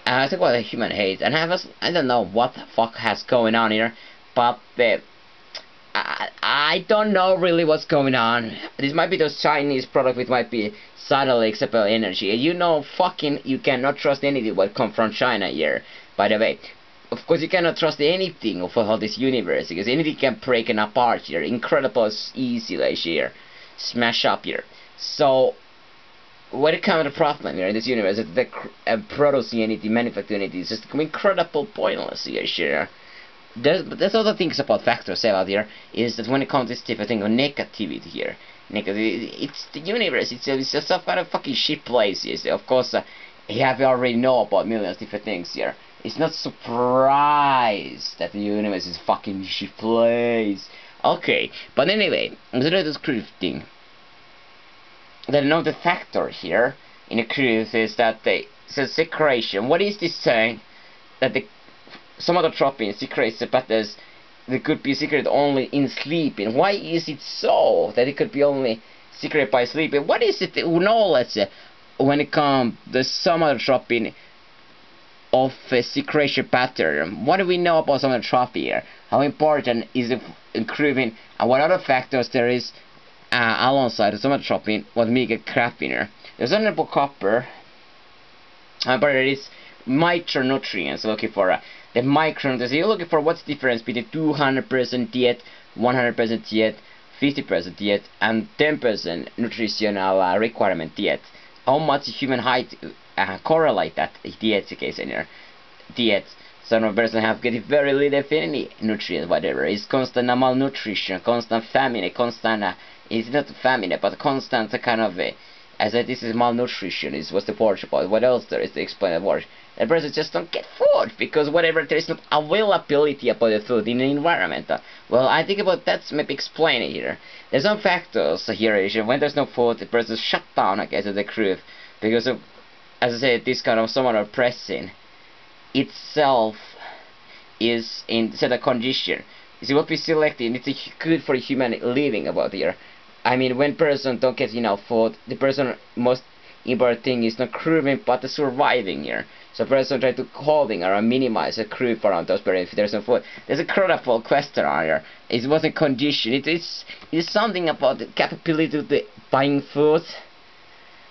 talk about the human hate, and I don't know what the fuck has going on here, but I don't know really what's going on. This might be those Chinese product which might be subtly acceptable energy. You know, fucking, you cannot trust anything what come from China here. By the way, of course you cannot trust anything of all this universe, because anything can break it apart here. Incredible easy like here, smash up here. So what kind of problem here in this universe is that producing anything, manufacturing anything is just incredible pointless here. There's other things about factors out here, is that when it comes to this type of thing of negativity here, it's the universe, it's just some kind of fucking shit place here. So of course, you have already know about millions of different things here. It's not surprised that the universe is fucking shit place. Okay, but anyway, consider this truth thing. Then another factor here in the truth is that the secretion. What is this saying? That the somatotropin secretes but they could be secreted only in sleeping. Why is it so that it could be only secreted by sleeping? What is it knowledge when it comes to the somatotropin of a secretion pattern? What do we know about somatotropin here? How important is it improving, and what other factors there is alongside the somatotropin what make it crappier? There's honorable copper, but there is micronutrients looking for the micronutrients. You're looking for what's the difference between 200% diet, 100% diet, 50% diet, and 10% nutritional requirement diet. How much human height correlate that diet case in your diet? Some person have getting very little if any nutrients, whatever. It's constant malnutrition, constant famine, constant it's not famine, but constant kind of I said this is malnutrition is what's the word about. What else there is to explain the word? The person just don't get food because whatever there is not availability about the food in the environment. Well, I think about that's maybe explain it here. There's some factors here. When there's no food, the person shut down, I guess, at the crew because of, as I said, this kind of someone oppressing itself is in set a condition. You see what we selected, it's good for human living about here. I mean, when person don't get enough food, the person most important thing is not crewing but the surviving here. So person try to holding or minimize the crew around those, but if there's no food, there's a critical question on here. It wasn't condition. It's something about the capability of the buying food.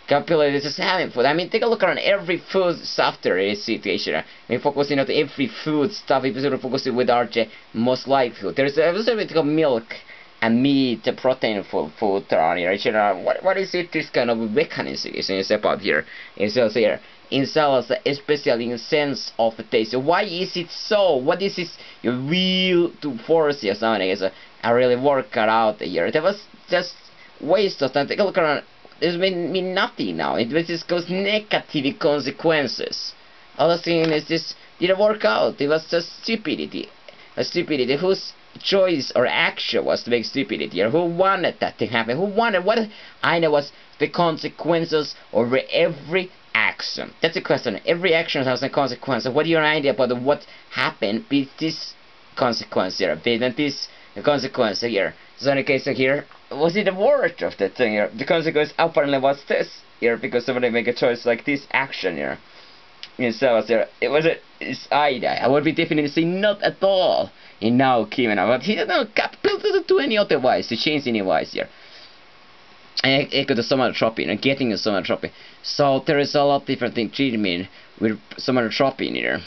Capability just having food. I mean, take a look around every food stuff there is situation. We're focusing on every food stuff. We're sort of focusing with our most likely food. There's a bit of milk and meat, protein food around here. What is it? This kind of mechanism is about here. It says here. In cells, especially in sense of the taste. So why is it so? What is this? You will to force or something? I really work out here. There was just waste of time. Take a look around. There's been nothing now. It just goes negative consequences. Other thing is this didn't work out. It was just stupidity. A stupidity. Whose choice or action was to make stupidity? Or who wanted that to happen? Who wanted what? I know was the consequences over every action. That's the question. Every action has a consequence. So what is your idea about what happened with this consequence here? Based on this consequence here. So in the case here, was it the word of the thing here? The consequence apparently was this here because somebody make a choice like this action here. So here, it was his idea. I would be definitely saying not at all in now Kevin, but he doesn't capable to do any otherwise to change anywise here. I got the somatotropin and getting a somatotropin. So there is a lot of different thing treatment with somatotropin here.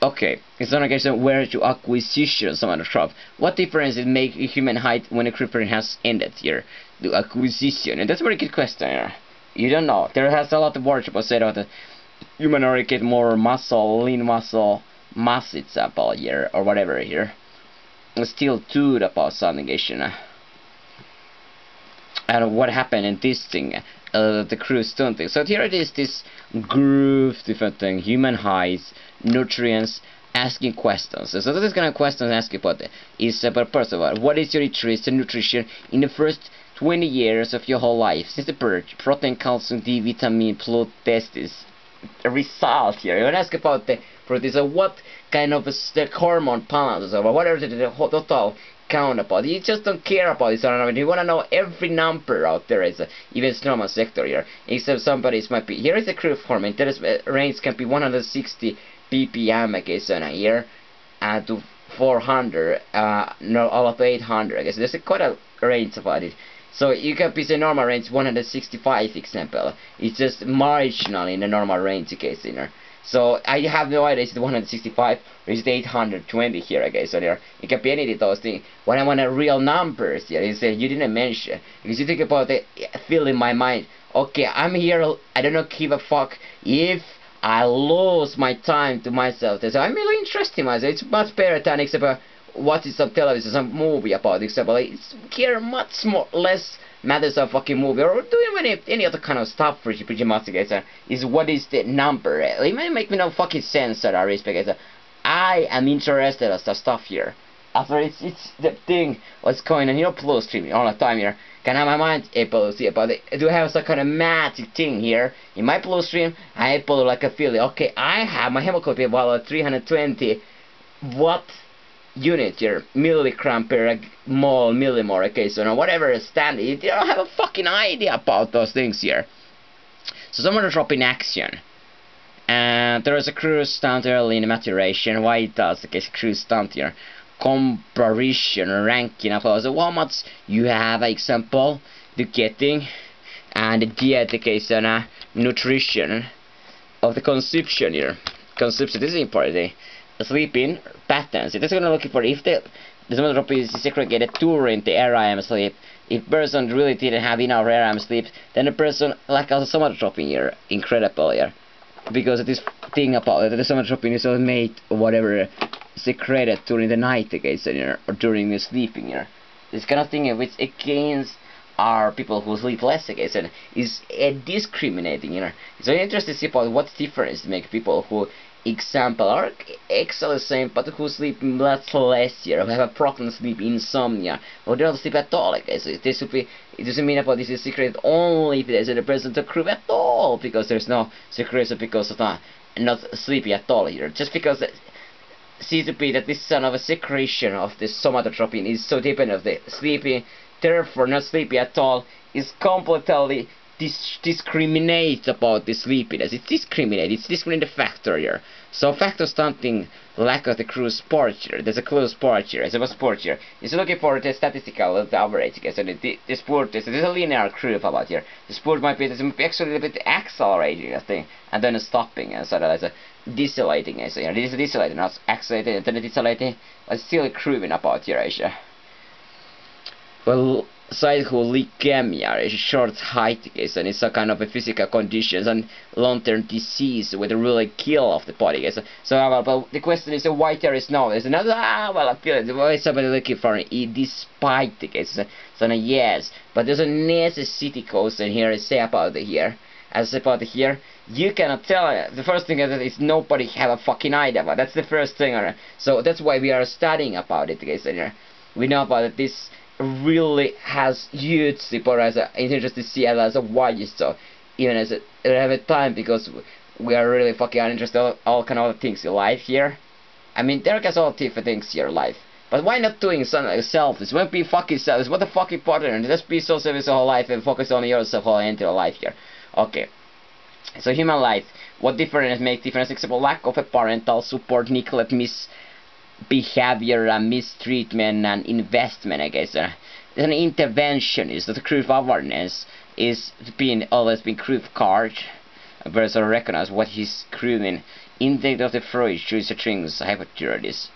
Okay, it's not a case of where to acquisition somatotropin. What difference it make human height when a creeper has ended here? The acquisition, and that's a very good question here. You don't know. There has a lot of words about said that human already get more muscle, lean muscle, mass example here or whatever here. Still too about something and what happened in this thing, the crew stunt thing. So here it is, this groove, different thing, human height, nutrients, asking questions. So this kind of questions asking about is about first of all, what is your interest in nutrition in the first 20 years of your whole life since the birth? Protein, calcium, D, vitamin, blood test is a result here. You ask about the protein. So what kind of the hormone balance or whatever the total count about it. You just don't care about this or you want to know every number out there is even normal sector here. Except somebody's might be here is the growth hormone. There is range can be 160 ppm against here to 400 no all up to 800 I guess. There's quite a range about it. So you can be the normal range 165 example. It's just marginally in the normal range case in here. So I have no idea, is it 165 or is it 820 here, I guess. So there it can be any of those things. When I want a real numbers here, is you didn't mention, because you think about it, feel in my mind, okay, I'm here, I don't give a fuck if I lose my time to myself. So I'm really interested in myself. It's much better than except what is some television, some movie about example. It's care much more less matters of fucking movie or doing any other kind of stuff pretty much guys, is what is the number. It may make me no fucking sense that I respect guys. I am interested in the stuff here. After it's the thing what's going on here, plus streaming all the time here. Can have my mind able to see about it. Do I have some kind of magic thing here in my plus stream? I able like a feeling, okay, I have my hemoglobin about 320 watt unit here, milligram per mole, millimole, okay, so now whatever is standard, you don't have a fucking idea about those things here. So somatotropin action. And there is a cruise stunt early in maturation. Why it does the case cruise stunt here? Comparison ranking of also how much you have example the getting and the education nutrition of the consumption here. Consumption, this is important. Sleeping patterns. It is going to look for if the somatotropin is segregated during the REM sleep. If person really didn't have enough REM sleep, then the person lack also somatotropin here. Incredible here. Because of this thing about it, the somatotropin is all made whatever secreted during the night again, or during the sleeping here. This kind of thing which against are people who sleep less again is discriminating, you know. It's very interesting to see about what difference make people who example are exactly the same but who sleep much less here, who have a problem sleep insomnia, or they don't sleep at all. Okay, so this would be, it doesn't mean about this is secret only if there's a present to crew at all, because there's no secret because of not sleepy at all here. Just because it seems to be that this son of a secretion of the somatotropin is so dependent of the sleepy, therefore not sleepy at all, is completely discriminate about the sleepiness. It's discriminate the factor here. So factor stunting lack of the cruise sport here. There's a close sport here. It's about sport here. It's looking for the statistical the average. Okay, so the sport is there's a linear curve about here. The sport might be actually a bit accelerating I think, and then stopping, and so that's a decelerating. So here this is decelerating, not accelerating, and then decelerating, but still curving about here. Asia. Well, cycle leukemia is a short height case, and it's a kind of a physical conditions and long-term disease with a really kill of the body case. So but the question is why there is no, there's another well I feel it, why is somebody looking for it despite the case. So no, yes, but there's a necessity cause in here I say about it here. As about it here, you cannot tell. The first thing is nobody have a fucking idea about. That's the first thing. So that's why we are studying about it guys. We know about it, this really has huge support as it's interesting to see it as a why so even as a have a time, because we are really fucking uninterested in all kind of other things in life here. I mean there are all different things here in life, but why not doing something like selfish? Why be fucking selfish? What the fuck important? Just be so selfish the whole life and focus on yourself whole entire life here. Okay, so human life, what difference make difference except lack of a parental support, neglect, behavior and mistreatment and investment, I guess. An intervention is that the crew awareness is always been crew card. A person recognize what he's crewing. Intake of the fruit choose the drinks hypothyroidism.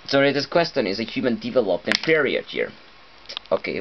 So this question is a human development period here. Okay.